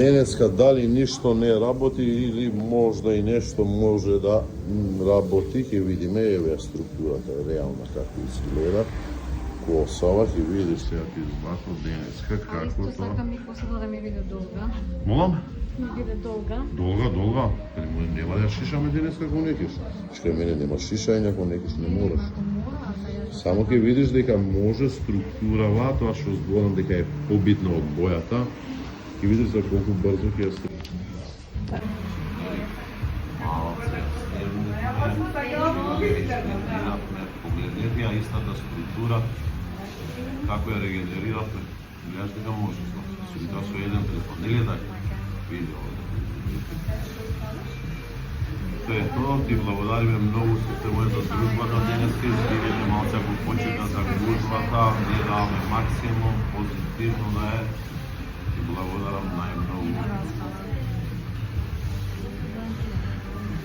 Денеска дали ништо не работи или можда и нешто може да работи, ќе видиме еве структурата реална како изгледа. Косава, ќе видиш сега ќе избако денеска како тоа. Сакам ми посебно да ми биде долга. Молам? Ми биде долга. Долга. Нема да шишаме денеска ако не кеш. Што мене нема шишање ако не кеш, не мораш. Само ќе видиш дека може структурава, тоа што зборам дека е побитна од бојата. Ќе видиш за колку брзо ќе ја структура. Погледнете ја истата структура, како ја регенериравме. Гледаш дека може, сутринта со еден телефон, нели така? Видео. Тоа е тоа, ти благодариме многу со твојата дружбата денеска, избиваме малце во почета за гужбата, ние даваме максимум, позитивно да е. Ти благодарам најмногу.